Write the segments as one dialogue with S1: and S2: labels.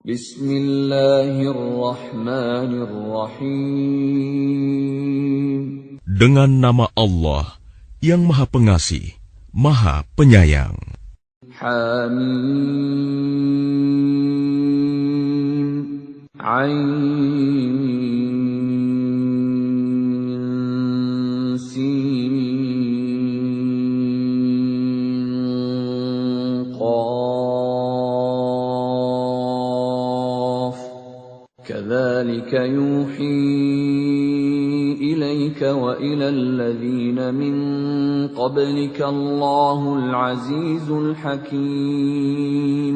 S1: Bismillahirrahmanirrahim.
S2: Dengan nama Allah yang Maha Pengasih, Maha Penyayang.
S1: Hamim. Ain. كذلك يوحي إليك وإلى الذين من قبلك الله العزيز الحكيم.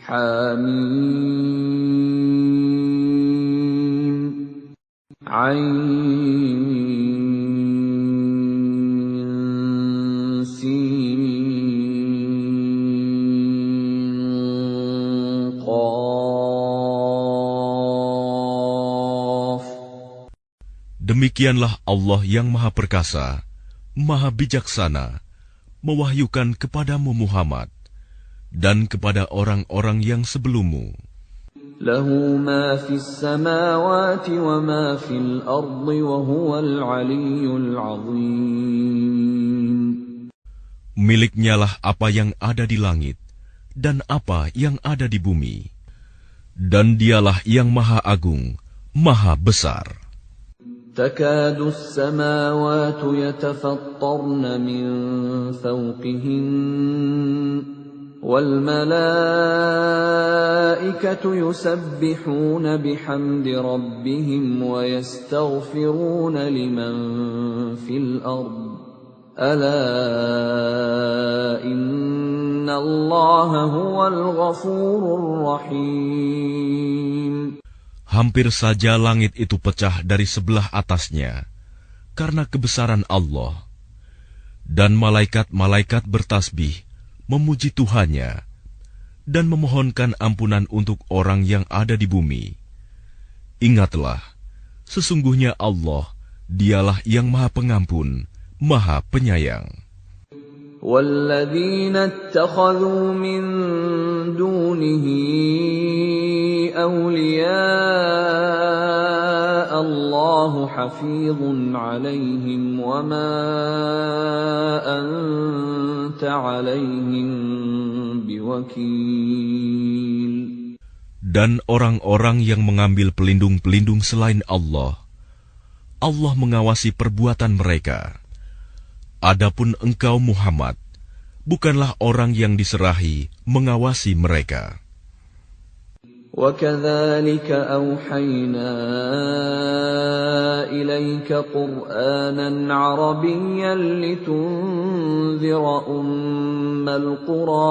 S1: حميم. عين.
S2: Demikianlah Allah yang Maha Perkasa, Maha Bijaksana, mewahyukan kepadamu Muhammad dan kepada orang-orang yang sebelummu.
S1: Lahu ma fis samawati wa ma fil ardi wa huwal aliyyul azim.
S2: Miliknyalah apa yang ada di langit dan apa yang ada di bumi, dan dialah yang Maha Agung, Maha Besar.
S1: تكاد السماوات يتفطرن من فوقهن والملائكة يسبحون بحمد ربهم ويستغفرون لمن في الأرض ألا إن الله هو الغفور الرحيم.
S2: Hampir saja langit itu pecah dari sebelah atasnya karena kebesaran Allah, dan malaikat-malaikat bertasbih memuji Tuhannya dan memohonkan ampunan untuk orang yang ada di bumi. Ingatlah, sesungguhnya Allah, dialah yang Maha Pengampun, Maha Penyayang.
S1: وَالَّذِينَ اتَّخَذُوا مِن دُونِهِ أَوْلِيَاءَ اللَّهُ حَفِيظٌ عَلَيْهِمْ وَمَا أَنْتَ عَلَيْهِمْ بِوَكِيلٍ.
S2: Dan orang-orang yang mengambil pelindung-pelindung selain Allah, Allah mengawasi perbuatan mereka. Adapun engkau Muhammad, bukanlah orang yang diserahi mengawasi mereka.
S1: وَكَذَلِكَ أَوْحَيْنَا إِلَيْكَ قُرْآنًا عَرَبِيًّا لِتُنذِرَ أُمَّ الْقُرَى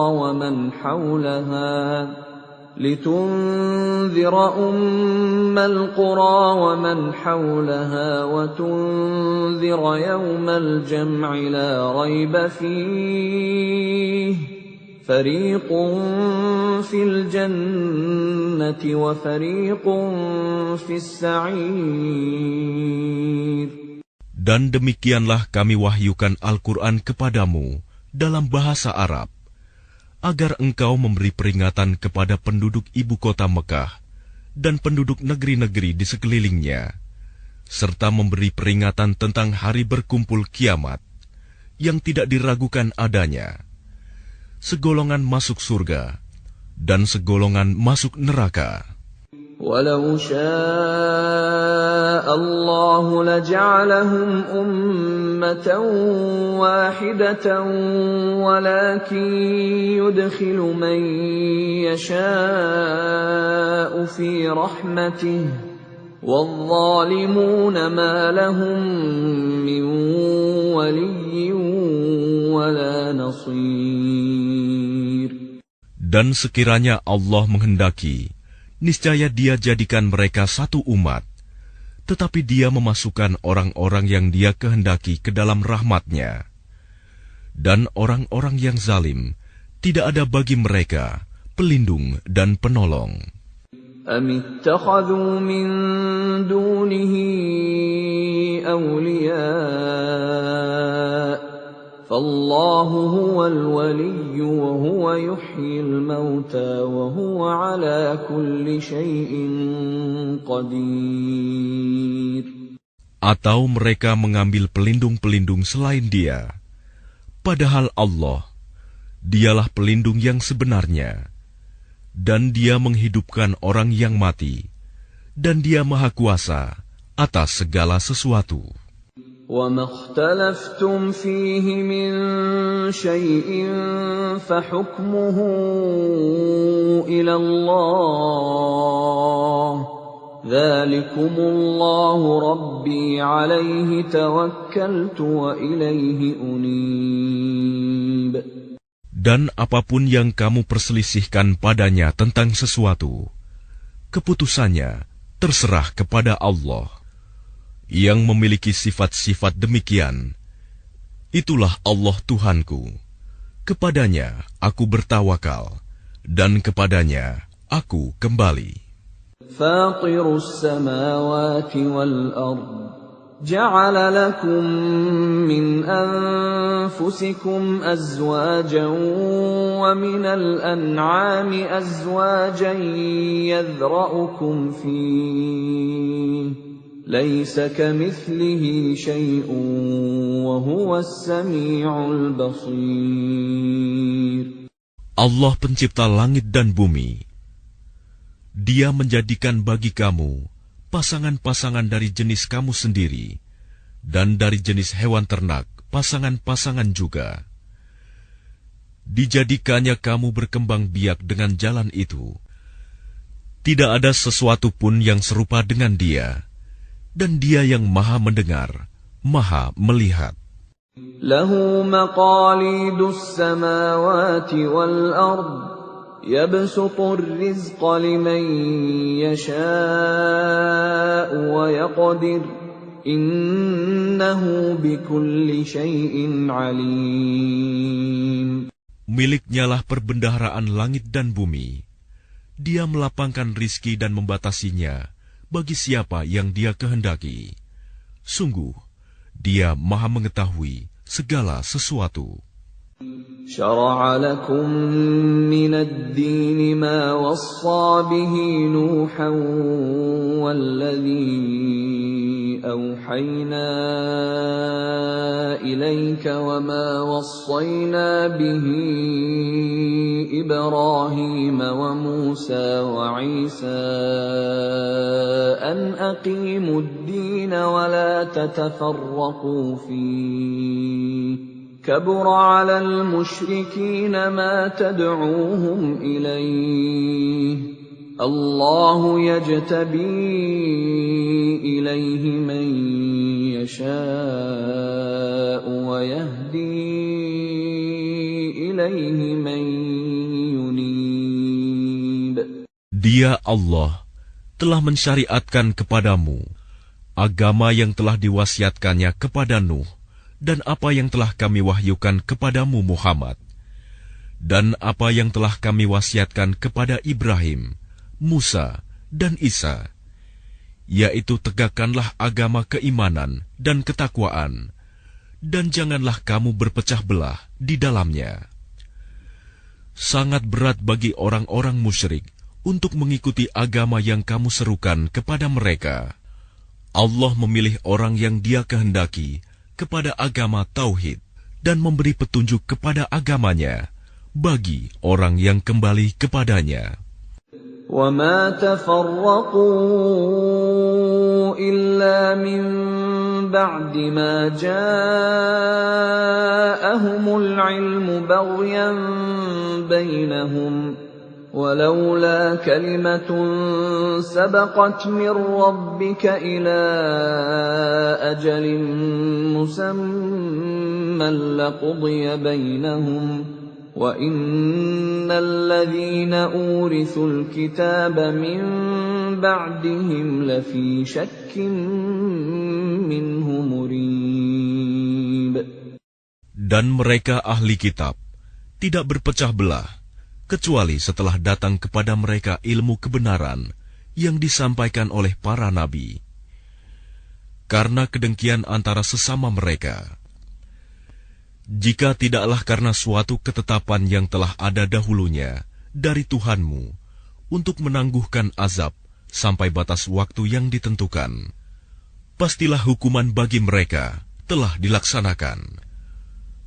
S1: وَمَنْ حَوْلَهَا وَتُنذِرَ يَوْمَ الْجَمْعِ لَا رَيْبَ فِيهِ فَرِيقٌ فِي الْجَنَّةِ وَفَرِيقٌ فِي السَّعِيرِ.
S2: Dan demikianlah kami wahyukan Al-Quran kepadamu dalam bahasa Arab, agar engkau memberi peringatan kepada penduduk ibu kota Mekah dan penduduk negeri-negeri di sekelilingnya, serta memberi peringatan tentang hari berkumpul kiamat yang tidak diragukan adanya. Segolongan masuk surga dan segolongan masuk neraka.
S1: وَلَوْ شَاءَ اللَّهُ لَجَعَلَهُمْ أُمَّةً وَاحِدَةً وَلَكِنْ يُدْخِلُ مَنْ يَشَاءُ فِي رَحْمَتِهِ وَالظَّالِمُونَ مَا لَهُمْ مِنْ وَلِيٍّ وَلَا نَصِيرٍ.
S2: Dan sekiranya Allah menghendaki, niscaya Dia jadikan mereka satu umat, tetapi Dia memasukkan orang-orang yang Dia kehendaki ke dalam rahmat-Nya. Dan orang-orang yang zalim, tidak ada bagi mereka pelindung dan penolong.
S1: أَمِ اتَّخَذُوا مِن دُونِهِ أَوْلِيَاءَ فَاللَّهُ هُوَ الْوَلِيُّ وهو يحيي الموتى وهو على كل شيء قدير.
S2: Atau mereka mengambil pelindung-pelindung selain Dia, padahal Allah, Dialah pelindung yang sebenarnya, dan Dia menghidupkan orang yang mati, dan Dia Maha Kuasa atas segala sesuatu.
S1: وَمَا اخْتَلَفْتُمْ فِيهِ مِنْ شَيْءٍ فَحُكْمُهُ إِلَى اللَّهِ ذَلِكُمُ اللَّهُ رَبِّي عَلَيْهِ تَوَكَّلْتُ وَإِلَيْهِ أُنِيبُ.
S2: Dan apapun yang kamu perselisihkan padanya tentang sesuatu, keputusannya terserah kepada Allah. Yang memiliki sifat-sifat demikian, itulah Allah Tuhanku. Kepadanya aku bertawakal, dan kepadanya aku kembali.
S1: Fatirus samawati wal ard, ja'ala lakum min anfusikum azwajan wa minal an'ami azwajan yadhra'ukum fihi. Laisa kamithlihi syai'un wa huwas sami'ul basir.
S2: Allah pencipta langit dan bumi. Dia menjadikan bagi kamu pasangan-pasangan dari jenis kamu sendiri, dan dari jenis hewan ternak pasangan-pasangan juga. Dijadikannya kamu berkembang biak dengan jalan itu. Tidak ada sesuatu pun yang serupa dengan Dia. Dan Dia yang Maha mendengar, Maha melihat.
S1: Lahu maqalidus samawati wal ard, yabsutur rizqa liman yasha'u wa yaqdir, innahu bikulli syai'in alim.
S2: Miliknyalah perbendaharaan langit dan bumi. Dia melapangkan rizki dan membatasinya bagi siapa yang Dia kehendaki. Sungguh, Dia Maha mengetahui segala sesuatu.
S1: Syara'a lakum minad din ma wassa bihi Nuhan walladhi awhayna ilayka wa ma wassayna bihi Ibrahim wa Musa wa Isa an aqimud din wa la tatafarraqu fihi. كبر على المشركين ما تدعوهم إليه الله يجتبي إليه من يشاء ويهدي إليه من ينيب.
S2: Dia Allah telah mensyariatkan kepadamu agama yang telah diwasiatkannya kepada Nuh, dan apa yang telah kami wahyukan kepadamu Muhammad, dan apa yang telah kami wasiatkan kepada Ibrahim, Musa, dan Isa, yaitu tegakkanlah agama keimanan dan ketakwaan, dan janganlah kamu berpecah belah di dalamnya. Sangat berat bagi orang-orang musyrik untuk mengikuti agama yang kamu serukan kepada mereka. Allah memilih orang yang Dia kehendaki kepada agama tauhid dan memberi petunjuk kepada agamanya bagi orang yang kembali kepadanya.
S1: وَمَا تَفَرَّقُوا إِلَّا مِن بَعْدِ مَا جَاءَهُمُ الْعِلْمُ بَغْيًا بَيْنَهُمْ وَلَوْلَا كَلِمَةٌ سَبَقَتْ مِنْ رَبِّكَ إِلَى أَجَلٍ مُّسَمًّى لَّقُضِيَ بَيْنَهُمْ وَإِنَّ الَّذِينَ أُورِثُوا الْكِتَابَ مِنْ بَعْدِهِمْ لَفِي شَكٍّ مِّنْهُ مُرِيبٍ.
S2: Dan mereka ahli kitab tidak berpecah belah kecuali setelah datang kepada mereka ilmu kebenaran yang disampaikan oleh para nabi. Karena kedengkian antara sesama mereka, Jika tidaklah karena suatu ketetapan yang telah ada dahulunya dari Tuhanmu untuk menangguhkan azab sampai batas waktu yang ditentukan, pastilah hukuman bagi mereka telah dilaksanakan.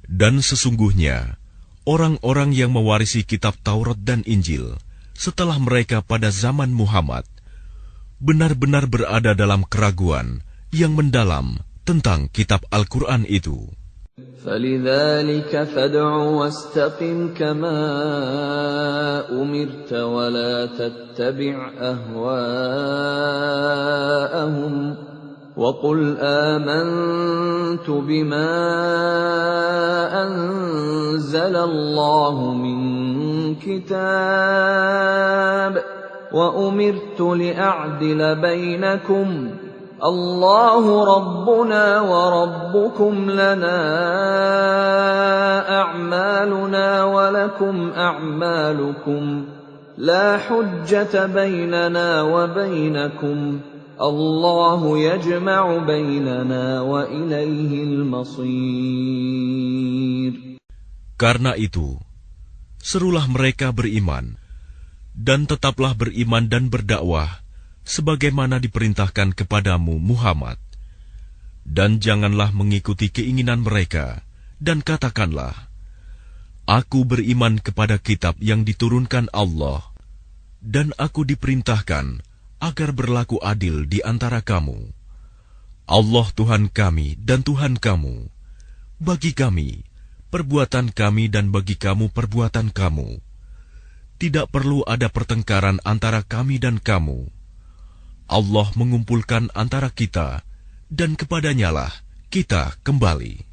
S2: Dan sesungguhnya, orang-orang yang mewarisi kitab Taurat dan Injil setelah mereka pada zaman Muhammad benar-benar berada dalam keraguan yang mendalam tentang kitab Al-Quran itu.
S1: فَلِذَلِكَ فَادْعُ وَاسْتَقِمْ كَمَا أُمِرْتَ وَلَا تَتَّبِعْ أَهْوَاءَهُمْ وَقُلْ آمَنْتُ بِمَا أَنزَلَ اللَّهُ مِنْ كِتَابٍ وَأُمِرْتُ لِأَعْدِلَ بَيْنَكُمْ اللَّهُ رَبُّنَا وَرَبُّكُمْ لَنَا أَعْمَالُنَا وَلَكُمْ أَعْمَالُكُمْ لَا حُجَّةَ بَيْنَنَا وَبَيْنَكُمْ اللَّهُ يَجْمَعُ بَيْنَنَا وَإِلَيْهِ الْمَصِيرُ.
S2: Karena itu, serulah mereka beriman, dan tetaplah beriman dan berdakwah sebagaimana diperintahkan kepadamu Muhammad. Dan janganlah mengikuti keinginan mereka, dan katakanlah, Aku beriman kepada kitab yang diturunkan Allah, dan aku diperintahkan agar berlaku adil di antara kamu. Allah Tuhan kami dan Tuhan kamu. Bagi kami, perbuatan kami dan bagi kamu perbuatan kamu. Tidak perlu ada pertengkaran antara kami dan kamu. Allah mengumpulkan antara kita, dan kepadanyalah kita kembali.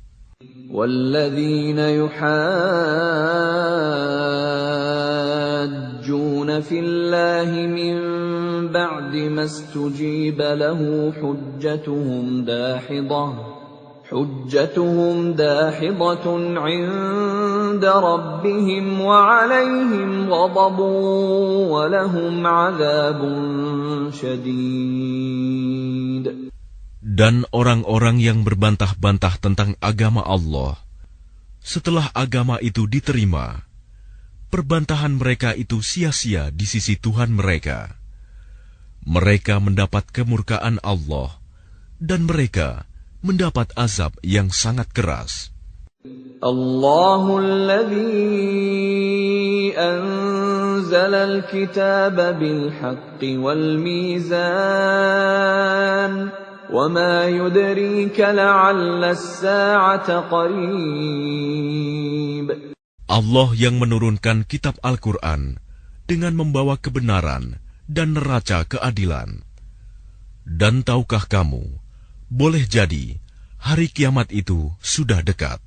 S1: وَالَّذِينَ يُحَاجُّونَ فِي اللَّهِ مِن بَعْدِ مَا اسْتُجِيبَ لَهُ حُجَّتُهُمْ دَاحِضَةٌ عِندَ رَبِّهِمْ وَعَلَيْهِمْ غَضَبٌ وَلَهُمْ عَذَابٌ شَدِيدٌ.
S2: Dan orang-orang yang berbantah-bantah tentang agama Allah, setelah agama itu diterima, perbantahan mereka itu sia-sia di sisi Tuhan mereka. Mereka mendapat kemurkaan Allah, dan mereka mendapat azab yang sangat keras.
S1: Allahul ladzi anzalal kitaba bil haqqi wal mizan وَمَا يُدْرِيكَ لَعَلَّ السَّاعَةَ قَرِيبٌ.
S2: Allah yang menurunkan kitab Al-Quran dengan membawa kebenaran dan neraca keadilan. Dan tahukah kamu, boleh jadi hari kiamat itu sudah dekat.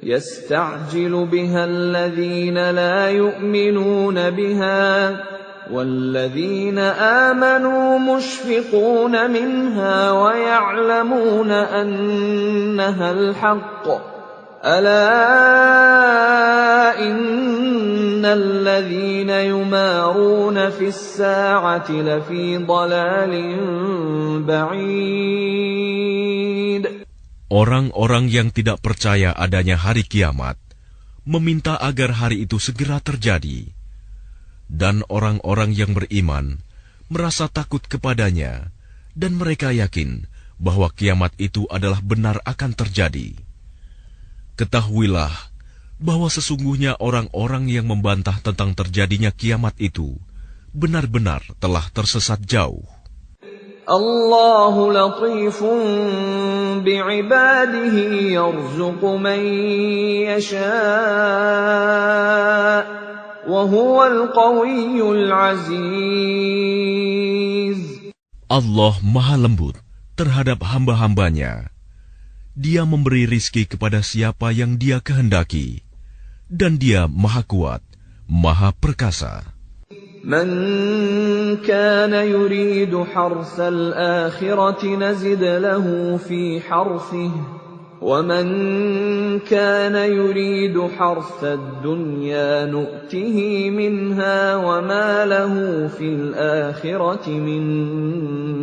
S1: يَسْتَعْجِلُ بِهَا الَّذِينَ لَا يُؤْمِنُونَ بِهَا وَالَّذِينَ آمَنُوا مُشْفِقُونَ مِنْهَا وَيَعْلَمُونَ أَنَّهَا الْحَقُّ أَلَا إِنَّ الَّذِينَ يُمَارُونَ فِي السَّاعَةِ لَفِي ضَلَالٍ بَعِيدٍ.
S2: Orang-orang yang tidak percaya adanya hari kiamat meminta agar hari itu segera terjadi. Dan orang-orang yang beriman merasa takut kepadanya, dan mereka yakin bahwa kiamat itu adalah benar akan terjadi. Ketahuilah bahwa sesungguhnya orang-orang yang membantah tentang terjadinya kiamat itu benar-benar telah tersesat jauh.
S1: Allahu latifun bi'ibadihi yarzuqu man yasha' Wahuwal qawiyyul aziz.
S2: Allah maha lembut terhadap hamba-hambanya. Dia memberi rizki kepada siapa yang Dia kehendaki, dan Dia maha kuat, maha perkasa.
S1: Man kana yuridu harsal akhirati nazid lahu fi harfihi وَمَنْ كَانَ يُرِيدُ حَرْثَ الدُّنْيَا نُؤْتِهِ مِنْهَا وَمَا لَهُ فِي الْآخِرَةِ مِنْ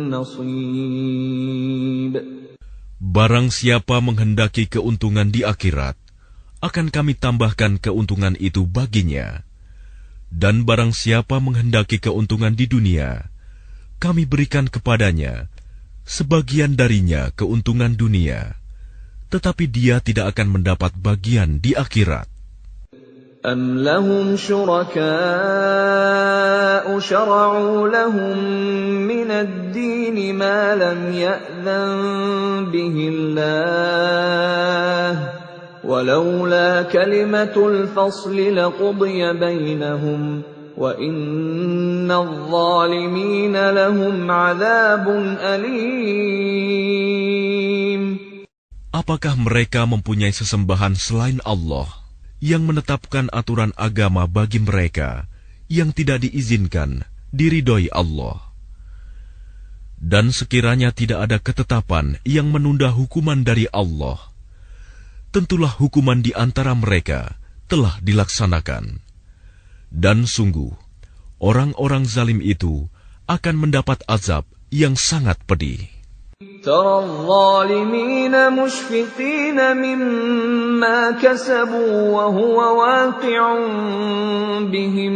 S1: نَصِيبٍ.
S2: Barang siapa menghendaki keuntungan di akhirat, akan kami tambahkan keuntungan itu baginya. Dan barang siapa menghendaki keuntungan di dunia, kami berikan kepadanya sebagian darinya keuntungan dunia, tetapi dia tidak akan mendapat bagian di akhirat.
S1: أَمْ لَهُمْ شُرَكَاءُ شَرَعُوا لَهُم مِّنَ الدِّينِ مَا لَمْ يَأْذَن بِهِ اللَّهُ وَلَوْلَا كَلِمَةُ الْفَصْلِ لَقُضِيَ بَيْنَهُمْ وَإِنَّ الظَّالِمِينَ لَهُمْ عَذَابٌ أَلِيمٌ.
S2: Apakah mereka mempunyai sesembahan selain Allah yang menetapkan aturan agama bagi mereka yang tidak diizinkan diridhoi Allah? Dan sekiranya tidak ada ketetapan yang menunda hukuman dari Allah, tentulah hukuman di antara mereka telah dilaksanakan. Dan sungguh, orang-orang zalim itu akan mendapat azab yang sangat pedih.
S1: ترى الظالمين مشفقين مما كسبوا وهو واقع بهم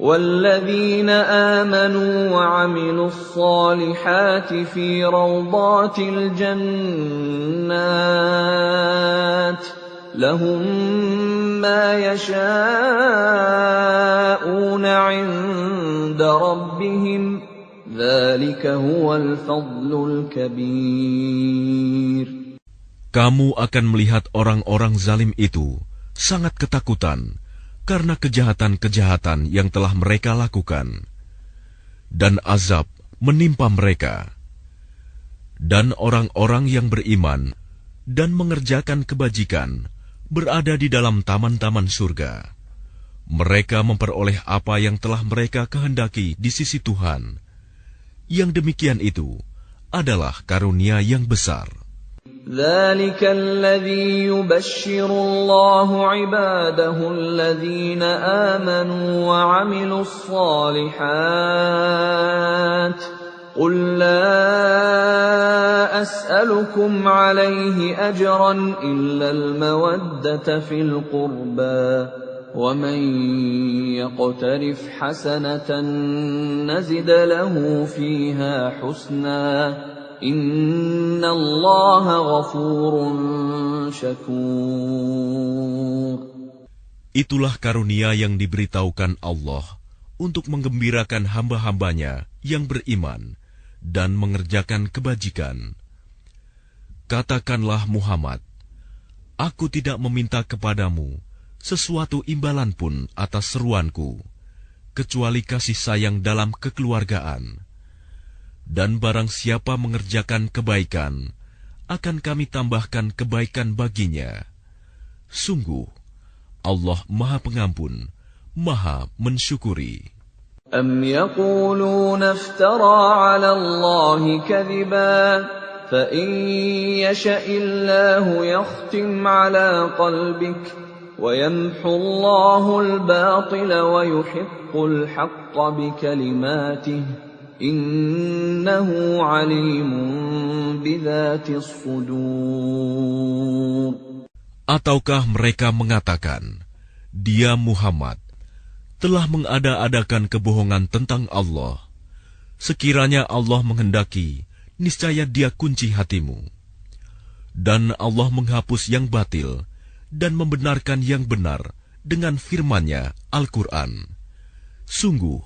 S1: والذين آمنوا وعملوا الصالحات في روضات الجنات لهم ما يشاءون عند ربهم ذلك هو الفضل الكبير.
S2: Kamu akan melihat orang-orang zalim itu sangat ketakutan karena kejahatan-kejahatan yang telah mereka lakukan, dan azab menimpa mereka. Dan orang-orang yang beriman dan mengerjakan kebajikan berada di dalam taman-taman surga. Mereka memperoleh apa yang telah mereka kehendaki di sisi Tuhan. Yang demikian itu adalah karunia yang besar.
S1: ذلك الذي يبشر الله عباده الذين آمنوا وعملوا الصالحات قل لا أسألكم عليه أجرا إلا المودة في القربى ومن يقترف حسنة نزد له فيها حسنا إن الله غفور شكور.
S2: Itulah karunia yang diberitahukan Allah untuk menggembirakan hamba-hambanya yang beriman dan mengerjakan kebajikan. Katakanlah Muhammad, aku tidak meminta kepadamu sesuatu imbalan pun atas seruanku, kecuali kasih sayang dalam kekeluargaan. Dan barang siapa mengerjakan kebaikan, akan kami tambahkan kebaikan baginya. Sungguh, Allah Maha Pengampun, Maha Mensyukuri.
S1: أم يقولون افترى على الله كذبا فإن يشأ الله يختم على قلبك ويمحو الله الباطل ويحق الحق بكلماته إنه عليم بذات الصدور.
S2: Ataukah mereka mengatakan, dia Muhammad telah mengada-adakan kebohongan tentang Allah. Sekiranya Allah menghendaki, niscaya dia kunci hatimu. Dan Allah menghapus yang batil dan membenarkan yang benar dengan firman-Nya Al-Quran. Sungguh,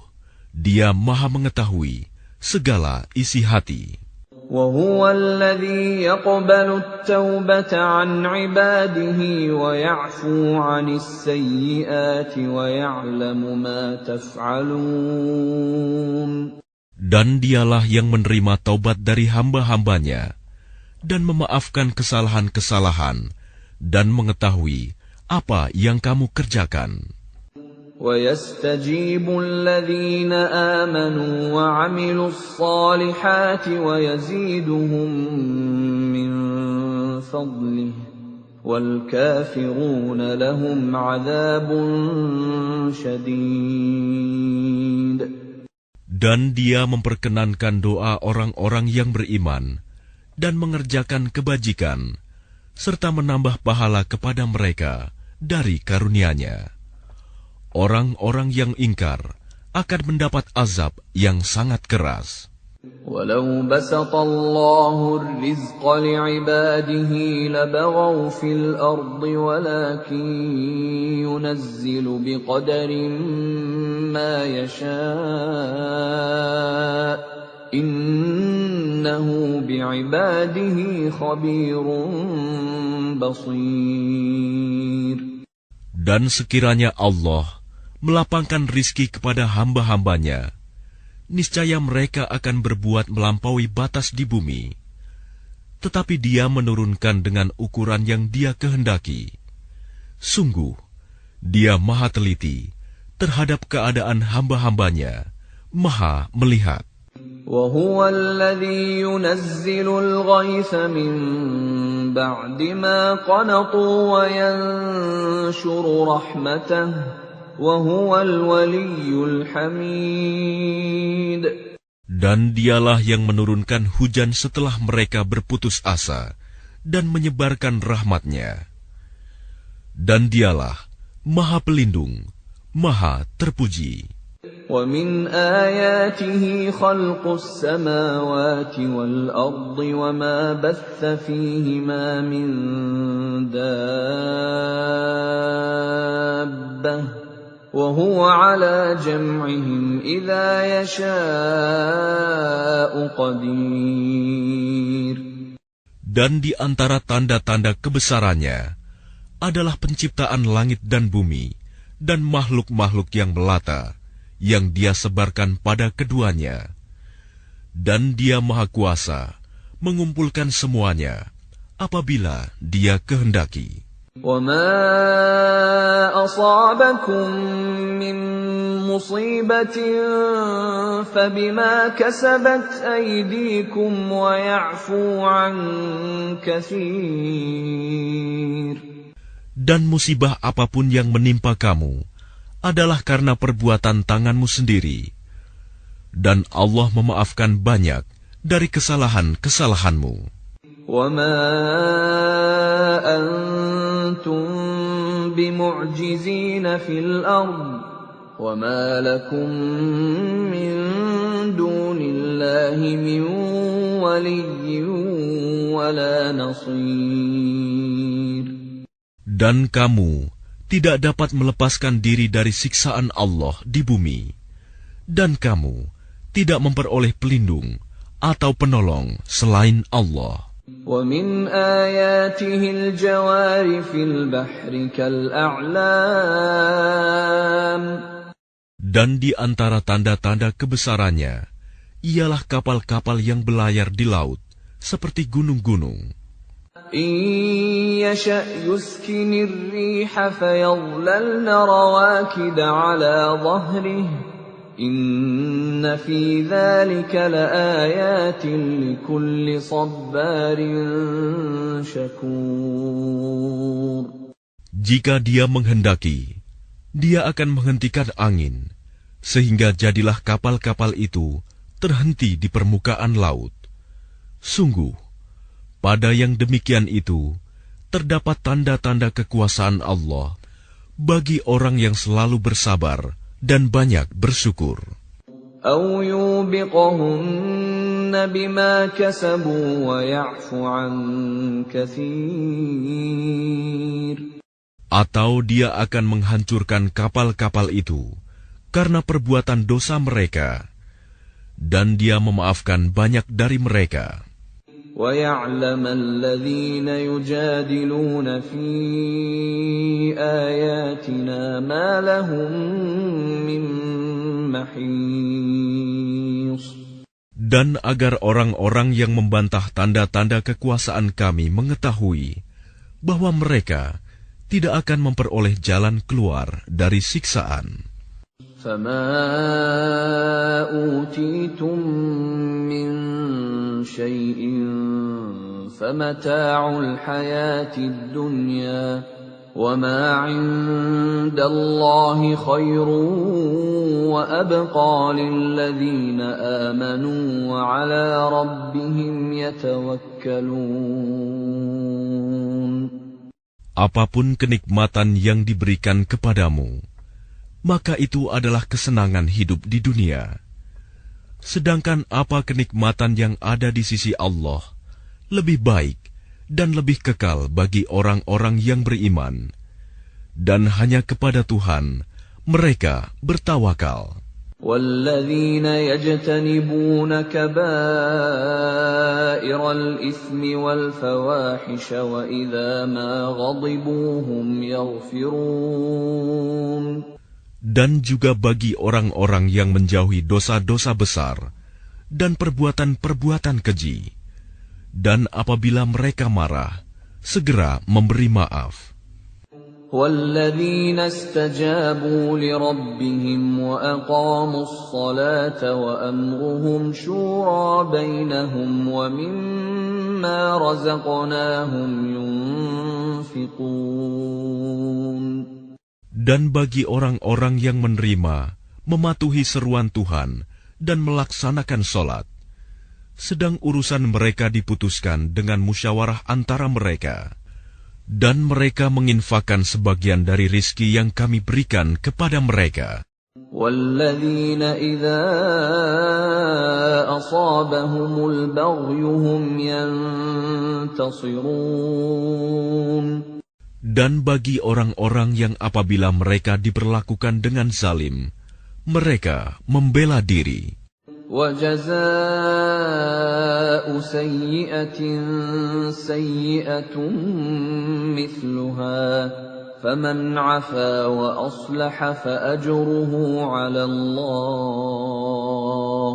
S2: Dia Maha mengetahui segala isi hati.
S1: وَهُوَ الَّذِي يَقْبَلُ التَّوْبَةَ عَنْ عِبَادِهِ وَيَعْفُو عَنِ السَّيِّئَاتِ وَيَعْلَمُ مَا تَفْعَلُونَ.
S2: Dan Dialah yang menerima taubat dari hamba-hambanya dan memaafkan kesalahan-kesalahan dan mengetahui apa yang kamu kerjakan.
S1: وَيَسْتَجِيبُ الَّذِينَ آمَنُوا وَعَمِلُوا الصَّالِحَاتِ وَيَزِيدُهُم مِّن فَضْلِهِ وَالْكَافِرُونَ لَهُمْ عَذَابٌ شَدِيدٌ.
S2: Dan Dia memperkenankan doa orang-orang yang beriman dan mengerjakan kebajikan, serta menambah pahala kepada mereka dari karunia-Nya. Orang-orang yang ingkar akan mendapat azab yang sangat keras.
S1: وَلَوْ بَسَطَ اللَّهُ الرِّزْقَ لِعِبَادِهِ لَبَغَوْا فِي الْأَرْضِ وَلَكِنْ يُنَزِّلُ بِقَدَرٍ مَا يَشَاءُ إِنَّهُ بِعِبَادِهِ خَبِيرٌ بَصِيرٌ.
S2: Dan sekiranya Allah melapangkan rizki kepada hamba-hambanya, niscaya mereka akan berbuat melampaui batas di bumi. Tetapi Dia menurunkan dengan ukuran yang Dia kehendaki. Sungguh, Dia Maha teliti terhadap keadaan hamba-hambanya, Maha melihat.
S1: وَهُوَ الَّذِي يُنَزِّلُ الْغَيْثَ مِن بَعْدِ مَا قَنَطُوا وَيَنشُرُ رَحْمَتَهُ وَهُوَ الْوَلِيُّ الْحَمِيدُ.
S2: Dan Dialah yang menurunkan hujan setelah mereka berputus asa dan menyebarkan rahmat-Nya. Dan Dialah Maha Pelindung, Maha Terpuji.
S1: وَمِنْ آيَاتِهِ خَلْقُ السَّمَاوَاتِ وَالْأَرْضِ وَمَا بَثَّ فِيهِمَا مِنْ دَابَّةٍ وَهُوَ عَلَى جَمْعِهِمْ إِذَا يَشَاءُ قَدِيرٌ.
S2: Dan di antara tanda-tanda kebesarannya adalah penciptaan langit dan bumi dan makhluk-makhluk yang melata yang Dia sebarkan pada keduanya. Dan Dia Maha Kuasa mengumpulkan semuanya apabila Dia kehendaki.
S1: وَمَا أَصَابَكُم مِّن مُّصِيبَةٍ فَبِمَا كَسَبَتْ أَيْدِيكُمْ وَيَعْفُو عَن كَثِيرٍ.
S2: Dan musibah apapun yang menimpa kamu adalah karena perbuatan tanganmu sendiri. Dan Allah memaafkan banyak dari kesalahan-kesalahanmu.
S1: وَمَا أَنْتُمْ بِمُعْجِزِينَ فِي الْأَرْضِ وَمَا لَكُمْ مِنْ دُونِ اللَّهِ مِنْ وَلِيٍّ وَلَا نَصِيرٍ.
S2: Dan kamu tidak dapat melepaskan diri dari siksaan Allah di bumi, dan kamu tidak memperoleh pelindung atau penolong selain Allah.
S1: وَمِنْ آيَاتِهِ الْجَوَارِ فِي الْبَحْرِ كَالْأَعْلَامِ.
S2: Dan di antara tanda-tanda kebesarannya ialah kapal-kapal yang belayar di laut seperti gunung-gunung.
S1: إِن يَشَأْ يُسْكِنِ الرِّيحَ فَيَظْلَلْنَ رَوَاكِدَ عَلَى ظَهْرِهِ إِنَّ فِي ذَلِكَ لَآيَاتٍ لِكُلِّ صَبَّارٍ شَكُورٍ.
S2: Jika Dia menghendaki, Dia akan menghentikan angin, sehingga jadilah kapal-kapal itu terhenti di permukaan laut. Sungguh, pada yang demikian itu, terdapat tanda-tanda kekuasaan Allah bagi orang yang selalu bersabar dan banyak bersyukur.
S1: أَوْ يُوبِقَهُنَّ بِمَا كَسَبُوا وَيَعْفُ عَنْ كَثِيرٍ.
S2: Atau Dia akan menghancurkan kapal-kapal itu karena perbuatan dosa mereka, dan Dia memaafkan banyak dari mereka.
S1: وَيَعْلَمَ الَّذِينَ يُجَادِلُونَ فِي آيَاتِنَا مَا لَهُم مِّن مَّحِيصٍ.
S2: Dan agar orang-orang yang membantah tanda-tanda kekuasaan Kami mengetahui bahwa mereka tidak akan memperoleh jalan keluar dari siksaan.
S1: فَمَا أُوتِيتُم مِّن شَيْءٍ فَمَتَاعُ الْحَيَاةِ الدُّنْيَا وَمَا عِندَ اللَّهِ خَيْرٌ وَأَبْقَىٰ لِلَّذِينَ آمَنُوا وَعَلَىٰ رَبِّهِمْ يَتَوَكَّلُونَ.
S2: apapun kenikmatan yang diberikan kepadamu, maka itu adalah kesenangan hidup di dunia. Sedangkan apa kenikmatan yang ada di sisi Allah lebih baik dan lebih kekal bagi orang-orang yang beriman, dan hanya kepada Tuhan mereka bertawakal.
S1: وَالَّذِينَ يَجْتَنِبُونَ كَبَائِرَ الْإِثْمِ وَالْفَوَاحِشَ وَإِذَا مَا غَضِبُوا هُمْ يَغْفِرُونَ. Dan juga bagi orang-orang yang menjauhi dosa-dosa besar dan perbuatan-perbuatan keji, dan apabila mereka marah, segera memberi maaf. وَالَّذِينَ اسْتَجَابُوا لِرَبِّهِمْ وَأَقَامُوا الصَّلَاةَ وَأَمْرُهُمْ شُورَى بَيْنَهُمْ وَمِمَّا رَزَقْنَاهُمْ يُنْفِقُونَ. Dan bagi orang-orang yang menerima, mematuhi seruan Tuhan, dan melaksanakan sholat, sedang urusan mereka diputuskan dengan musyawarah antara mereka, dan mereka menginfakkan sebagian dari rizki yang kami berikan kepada mereka. وَالَّذِينَ إِذَا أَصَابَهُمُ الْبَغْيُ هُمْ يَنْتَصِرُونَ. Dan bagi orang-orang yang apabila mereka diperlakukan dengan zalim, mereka membela diri. وَجَزَاءُ سَيِّئَةٍ سَيِّئَةٌ مِثْلُهَا فَمَنْ عَفَا وَأَصْلَحَ فَأَجْرُهُ عَلَى اللَّهِ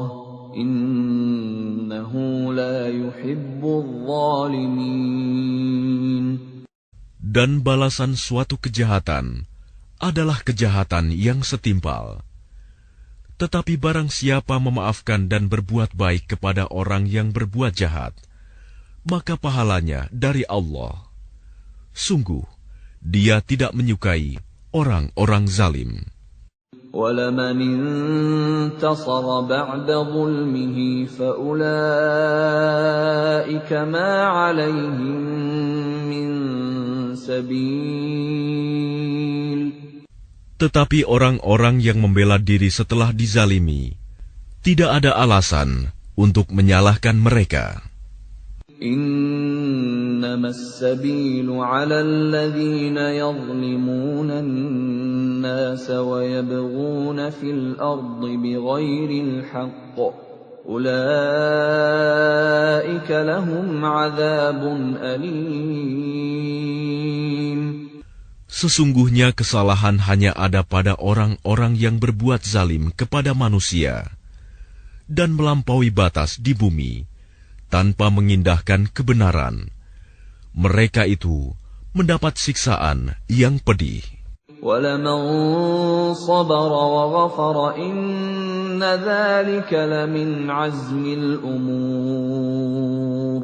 S1: إِنَّهُ لَا يُحِبُّ الظَّالِمِينَ. Dan balasan suatu kejahatan adalah kejahatan yang setimpal. Tetapi barang siapa memaafkan dan berbuat baik kepada orang yang berbuat jahat, maka pahalanya dari Allah. Sungguh, Dia tidak menyukai orang-orang zalim. وَلَمَنِ انتَصَرَ بَعْدَ ظُلْمِهِ فَأُولَئِكَ مَا عَلَيْهِمْ مِنْ سَبِيلٍ.
S2: Tetapi orang-orang yang membela diri setelah dizalimi, tidak ada alasan untuk menyalahkan mereka.
S1: إِنَّمَا السَّبِيلُ عَلَى الَّذِينَ يَظْلِمُونَ النَّاسَ وَيَبْغُونَ فِي الْأَرْضِ بِغَيْرِ الْحَقِّ أُولَئِكَ لَهُمْ عَذَابٌ أَلِيمٌ.
S2: Sesungguhnya kesalahan hanya ada pada orang-orang yang berbuat zalim kepada manusia dan melampaui batas di bumi tanpa mengindahkan kebenaran. Mereka itu mendapat siksaan yang pedih.
S1: وَلَمَنْ صَبَرَ وَغَفَرَ إِنَّ ذَلِكَ لَمِنْ عَزْمِ الْأُمُورِ.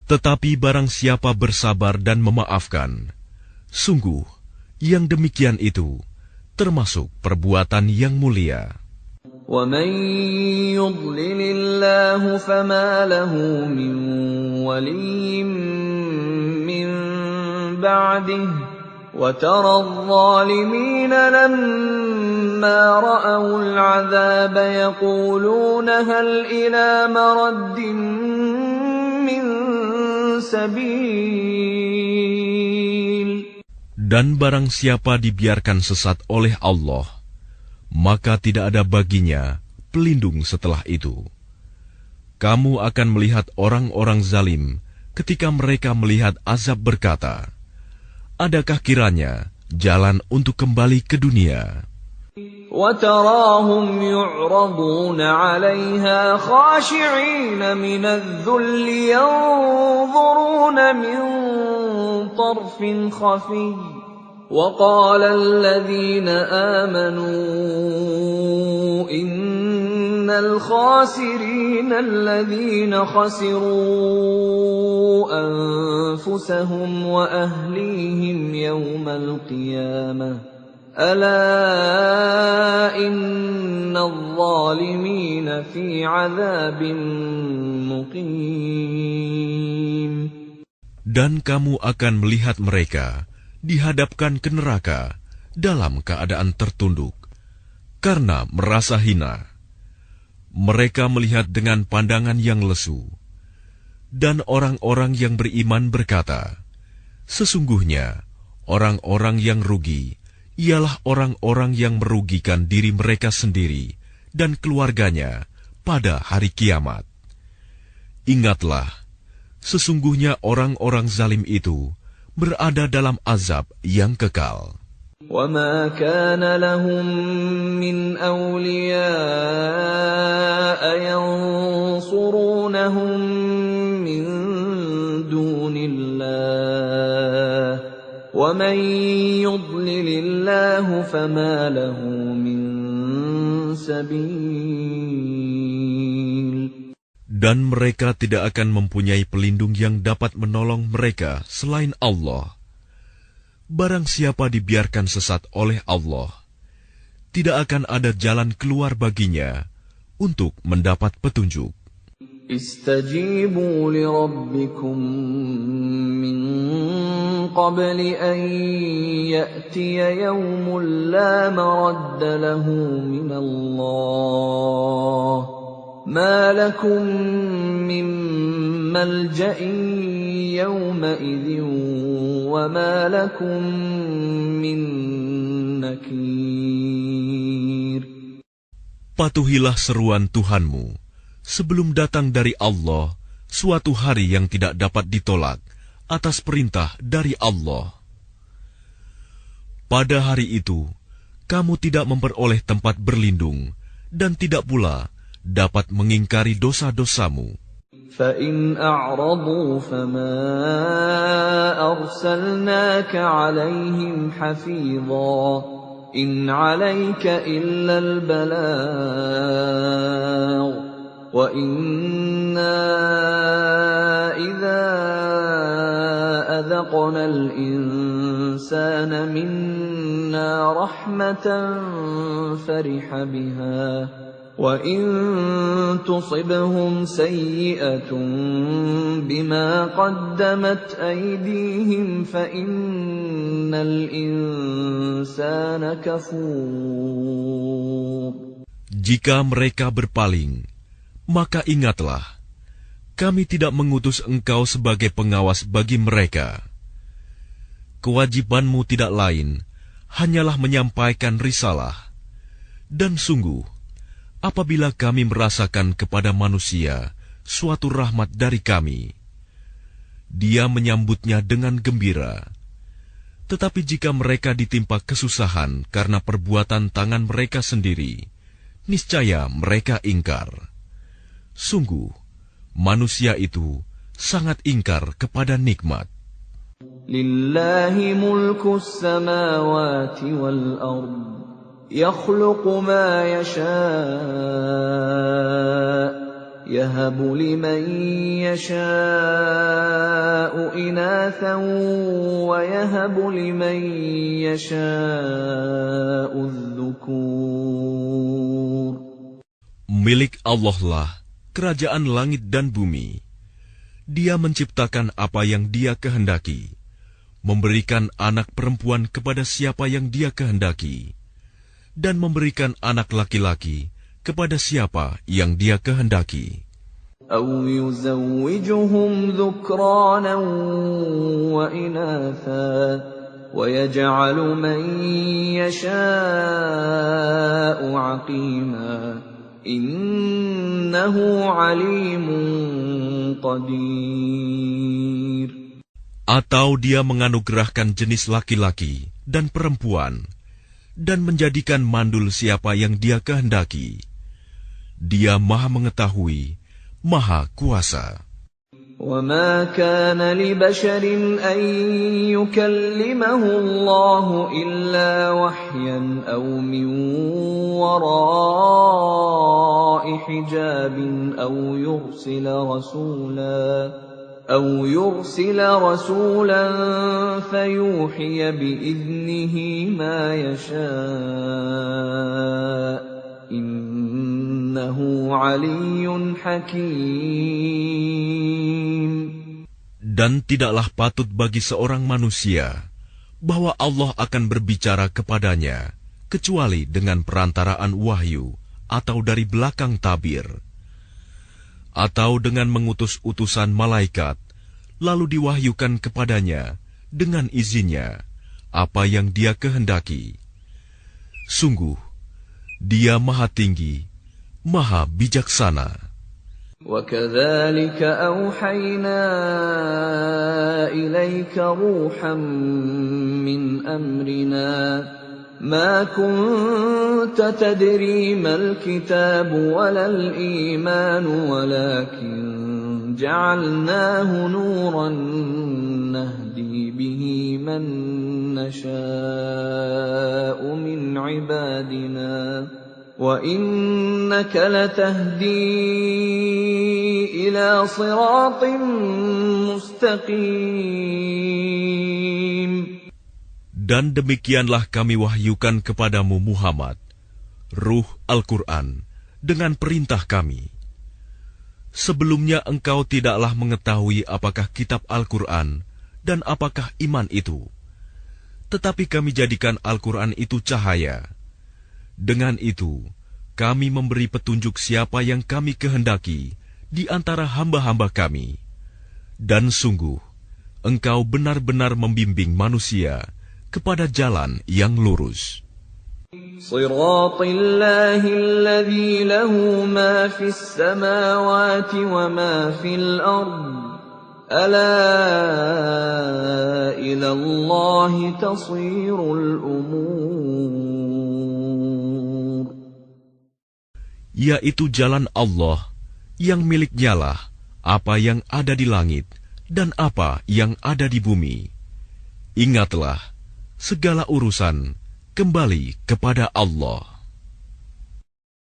S2: Tetapi barang siapa bersabar dan memaafkan, sungguh yang demikian itu termasuk perbuatan yang mulia.
S1: وَمَنْ يُضْلِلِ اللَّهُ فَمَا لَهُ مِنْ وَلِيٍّ مِّنْ بَعْدِهِ وَتَرَى الظَّالِمِينَ لَمَّا رَأَوُا الْعَذَابَ يَقُولُونَ هَلْ إِلَى مَرَدٍّ مِّنْ سَبِيلٍ.
S2: Dan barang siapa dibiarkan sesat oleh Allah, maka tidak ada baginya pelindung setelah itu. Kamu akan melihat orang-orang zalim ketika mereka melihat azab berkata, adakah kiranya jalan untuk kembali ke dunia?
S1: وَتَرَاهُمْ يُعْرَضُونَ عَلَيْهَا خَاشِعِينَ مِنَ الذُّلِّ يَنظُرُونَ مِنْ طَرْفٍ خَفِيٍّ وَقَالَ الَّذِينَ آمَنُوا إِنَّ الْخَاسِرِينَ الَّذِينَ خَسِرُوا أَنفُسَهُمْ وَأَهْلِيهِمْ يَوْمَ الْقِيَامَةِ أَلَا إِنَّ الظَّالِمِينَ فِي عَذَابٍ مُقِيمٍ.
S2: Dan kamu akan melihat mereka
S1: dihadapkan ke neraka dalam keadaan tertunduk karena merasa hina. Mereka melihat dengan pandangan yang lesu. Dan orang-orang yang beriman berkata, sesungguhnya orang-orang yang rugi ialah orang-orang yang merugikan diri mereka sendiri dan keluarganya pada hari kiamat. Ingatlah, sesungguhnya orang-orang zalim itu berada dalam azab yang kekal.
S3: وَمَا كَانَ لَهُم مِّنْ أَوْلِيَاءَ يَنصُرُونَهُم مِّن دُونِ اللَّهِ وَمَن يُضْلِلِ اللَّهُ فَمَا لَهُ مِن سَبِيلٍ.
S1: Dan mereka tidak akan mempunyai pelindung yang dapat menolong mereka selain Allah. Barang siapa dibiarkan sesat oleh Allah, tidak akan ada jalan keluar baginya untuk mendapat petunjuk.
S3: Istajibu li rabbikum min qabli an ya'tiya yawmun la maradda lahu min Allah. Ma lakum min malja'in yawma'idhin wa ma lakum min nakir.
S1: Patuhilah seruan Tuhanmu sebelum datang dari Allah suatu hari yang tidak dapat ditolak atas perintah dari Allah. Pada hari itu, kamu tidak memperoleh tempat berlindung dan tidak pula dapat mengingkari dosa-dosamu.
S3: فَإِنْ أَعْرَضُوا فَمَا أَرْسَلْنَاكَ عَلَيْهِمْ حَفِيظًا إِنْ عَلَيْكَ إِلَّا الْبَلَاغُ وَإِنَّا إِذَا أَذَقْنَا الْإِنسَانَ مِنَّا رَحْمَةً فَرِحَ بِهَا وَإِن تُصِبْهُمْ سَيِّئَةٌ بِمَا قَدَّمَتْ أَيْدِيهِمْ فَإِنَّ الْإِنسَانَ كَفُورٌ.
S1: Jika mereka berpaling, maka ingatlah, kami tidak mengutus engkau sebagai pengawas bagi mereka. Kewajibanmu tidak lain, hanyalah menyampaikan risalah. Dan sungguh, apabila kami merasakan kepada manusia suatu rahmat dari kami, dia menyambutnya dengan gembira. Tetapi jika mereka ditimpa kesusahan karena perbuatan tangan mereka sendiri, niscaya mereka ingkar. Sungguh, manusia itu sangat ingkar kepada nikmat.
S3: Lillahi mulkus samawati wal ard. يخلق ما يشاء يهب لمن يشاء إناثا ويهب لمن يشاء الذكور.
S1: Milik Allah lah kerajaan langit dan bumi. Dia menciptakan apa yang Dia kehendaki, memberikan anak perempuan kepada siapa yang Dia kehendaki, dan memberikan anak laki-laki kepada siapa yang Dia kehendaki.
S3: أَوْ يُزَوِّجُهُمْ ذُكْرَانًا وَإِنَاثًا وَيَجْعَلُ مَن يَشَاءُ عَقِيمًا إِنَّهُ عَلِيمٌ قَدِيرٌ.
S1: Atau Dia menganugerahkan jenis laki-laki dan perempuan, dan menjadikan mandul siapa yang Dia kehendaki. Dia Maha Mengetahui, Maha Kuasa.
S3: وَمَا كَانَ لِبَشَرٍ أَن يُكَلِّمَهُ اللَّهُ إِلَّا وَحْيًا أَوْ مِن وَرَاءِ حِجَابٍ أَوْ يُرْسِلَ رَسُولًا فَيُوحِيَ بِإِذْنِهِ مَا يَشَاءُ إِنَّهُ عَلِيٌّ حَكِيمٌ.
S1: Dan tidaklah patut bagi seorang manusia bahwa Allah akan berbicara kepadanya kecuali dengan perantaraan wahyu atau dari belakang tabir, atau dengan mengutus utusan malaikat, lalu diwahyukan kepadanya dengan izinnya apa yang Dia kehendaki. Sungguh, Dia Maha Tinggi, Maha Bijaksana.
S3: وَكَذَلِكَ أَوْحَيْنَا إِلَيْكَ رُوحًا مِّنْ أَمْرِنَا مَا كُنتَ تَدْرِي مَا الْكِتَابُ وَلَا الْإِيمَانُ وَلَكِنْ جَعَلْنَاهُ نُورًا نَهْدِي بِهِ مَن نَّشَاءُ مِنْ عِبَادِنَا وَإِنَّكَ لَتَهْدِي إِلَى صِرَاطٍ مُسْتَقِيمٍ.
S1: Dan demikianlah kami wahyukan kepadamu Muhammad, Ruh Al-Quran, dengan perintah kami. Sebelumnya engkau tidaklah mengetahui apakah kitab Al-Quran dan apakah iman itu. Tetapi kami jadikan Al-Quran itu cahaya. Dengan itu, kami memberi petunjuk siapa yang kami kehendaki di antara hamba-hamba kami. Dan sungguh, engkau benar-benar membimbing manusia kepada jalan yang lurus.
S3: Shiraṭallahi alladzi lahu ma fis samawati wa ma fil ardh. Alā ilallahi tasirul umur.
S1: Yaitu jalan Allah yang miliknyalah apa yang ada di langit dan apa yang ada di bumi. Ingatlah, segala urusan kembali kepada Allah.